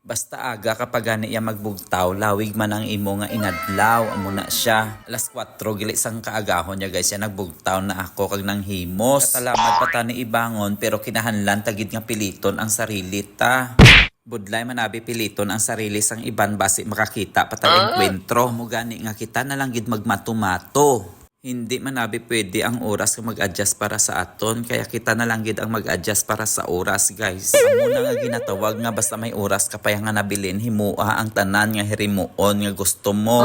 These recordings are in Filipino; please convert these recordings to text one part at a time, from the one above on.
Basta aga kapag gani iya magbugtaw, lawig man ang imo nga inadlaw, amo na siya. Alas 4 gili sang kaagahon niya guys, ya nagbugtaw na ako kag nang himos. Katalamat pa ta ni ibangon pero kinahanlan tagid nga piliton ang sarili ta. Budlay manabi piliton ang sarili sang iban basi makakita pa tayo enkwentro. Mo gani nga kita na lang gid magmatumato. Hindi man abi pwede ang oras nga mag-adjust para sa aton, kaya kita na lang gid ang mag-adjust para sa oras guys. Amo na nga ginatawag nga basta may oras ka pa nga nabilin himua ang tanan nga hirimuon nga gusto mo.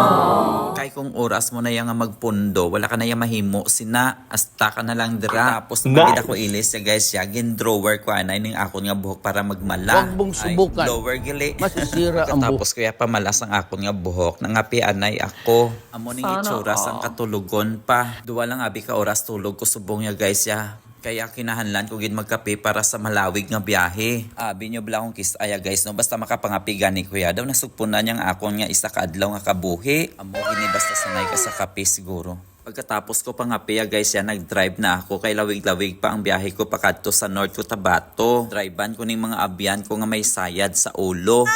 Kay kung oras mo na yang nga magpundo, wala ka na yang mahimo sina hasta ka na lang dira. Tapos gid ako ilis ya guys ya gin drawer ko anay ning akon nga buhok para magmala. Huwag mong subukan. Lower gili. Masisira ang buhok. Tapos kaya pamalas ang akon nga buhok, nangapi anay ako. Amo ning itsura sang katulugon pa. Duwa lang abi ka oras tulog ko subong ya guys ya. Kaya kinahanlan ko gid magkape para sa malawig nga biyahe. Abi nyo bala akong kisaya guys no, basta makapangapi gani kuya daw nasugpunan niyang akon nga isa ka adlaw nga kabuhi. Amo gini basta sanay ka sa kape siguro. Pagkatapos ko pangapi ya guys ya, nag-drive na ako kay lawig-lawig pa ang biyahe ko pakadto sa North Cotabato. Drivean ko ning mga abyan ko nga may sayad sa ulo.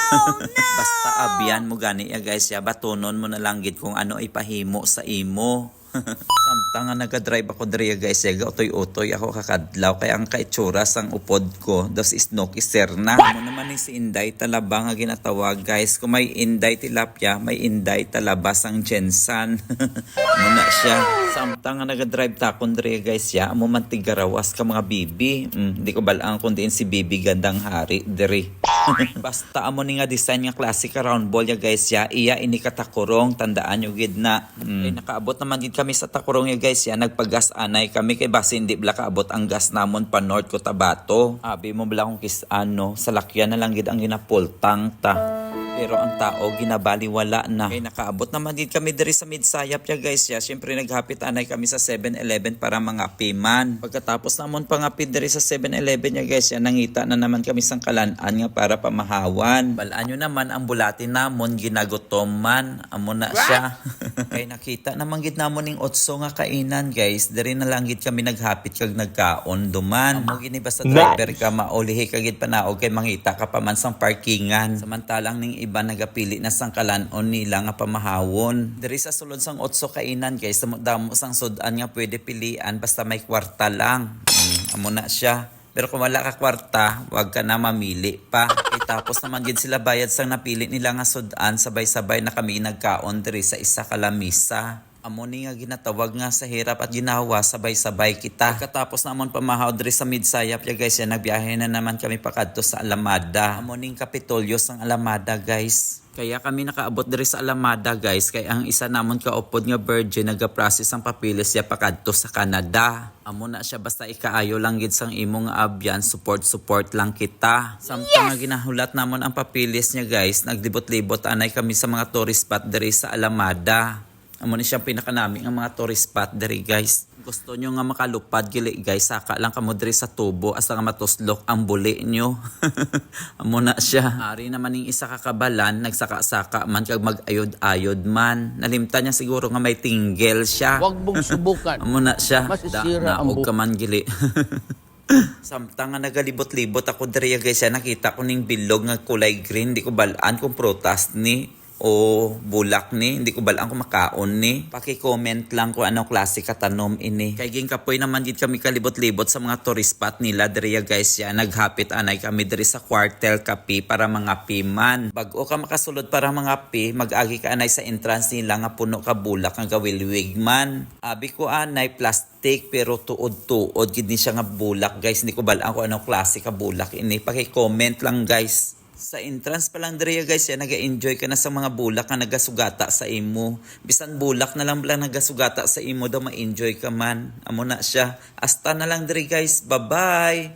Basta abyan mo gani ya guys ya, batonon mo na lang gid kung ano ipahimo sa imo. Samtang nga nagadrive ako diri guys, yaga utoy-utoy ako kakadlaw kaya ang kaitsura sang upod ko dos isnok iserna. Mo naman ni si Inday Talaba nga ginatawag guys, kung may Inday Tilapia, may Inday Talaba sang Jensan. Muna siya. Samtang nga nagadrive ta kon diri guys ya, amo man tigarawas ka mga bibi. Di ko balaan kun diin si bibi gandang hari diri. Basta amo ni nga design nga classic round ball ya guys ya, iya ini katakurong tandaan nyo gid na. Ay, nakaabot naman gid kami sa takurong ya guys ya, nagpagas anay kami kay base hindi bala kaabot ang gas namon pa North Cotabato. Abi mo bala kung kisano, sa lakyan na lang gid ang ginapultang ta. Pero ang tao ginabaliwala na. Kaya nakaabot naman din kami diri sa Midsayap ya guys ya. Siyempre naghapit anay kami sa 7-Eleven para mga piman. Pagkatapos namon pangapit diri sa 7-Eleven ya guys ya, nangita na naman kami sang kalanaan nga para pamahawan. Balaan nyo naman ang bulati namon ginagutom man. Amo na siya. Kaya nakita naman gid namon ning otso nga kainan guys. Diri na lang gid kami naghapit kag nagkaon duman. Amo gini basta driver ka maulihi kagid panaog kay mangita ka pa man sang parkingan. Samantalang ning iba nagapili na sang kalanon nila nga pamahawon. Diri sa sulod sang otso kainan guys, damo sang sudan nga pwede pilian basta may kwarta lang. Amo na siya. Pero kung wala ka kwarta, wag ka na mamili pa. Tapos naman gid sila bayad sang napili nila nga sudan, sabay-sabay na kami nagkaon diri sa isa ka lamisa. Amo ni nga ginatawag nga sa hirap at ginawa sabay-sabay kita. Pagkatapos namon pamahaw diri sa Midsayap ya guys ya, nagbiyahe na naman kami pakadto sa Alamada. Amo ning Kapitolyo sang Alamada guys. Kaya kami nakaabot diri sa Alamada guys, kay ang isa namon kaupod nga virgin nagaprocess ang papilis ya pakadto sa Canada. Amo na siya basta ikaayo lang gid sang imong abyan, support lang kita. Samtang nga ginahulat namon ang papilis niya guys, naglibot-libot anay kami sa mga tourist spot diri sa Alamada. Amo ni siyang pinakanaming ang mga tourist spot diri guys. Gusto nyo nga makalupad gili guys, saka lang kamo diri sa tubo asa nga matuslok ang buli nyo. Amo na siya. Ari naman ning isa kakabalan, nagsaka-saka man kag mag-ayod-ayod man. Nalimtan niya siguro nga may tinggel siya. Huwag mong subukan. Amo na siya. Masisira ang naog buhok. ka man gili. Samtang nga nagalibot-libot ako diri guys, nakita ko ning bilog nga kulay green, di ko balaan kung prutas ni o bulak ni, hindi ko balaan kung makaon ni. Paki-comment lang kung anong klase katanom ini. Kay ging kapoy naman gid kami kalibot-libot sa mga tourist spot nila diri guys ya, naghapit anay kami diri sa Quartel Kapi para mga piman. Bag-o ka makasulod para mga pi, mag-agi ka anay sa entrance nila nga puno ka bulak nga gawilwig man. Abi ko anay plastic pero tuod-tuod gid ni siya nga bulak guys, hindi ko balaan kung anong klase ka bulak ini. Paki-comment lang guys. Sa entrance pa lang diri guys ya, naga-enjoy ka na sa mga bulak nga nagasugata sa imo. Bisan bulak na lang nagasugata sa imo daw ma-enjoy ka man. Amo na siya. Hasta na lang diri guys. Bye-bye.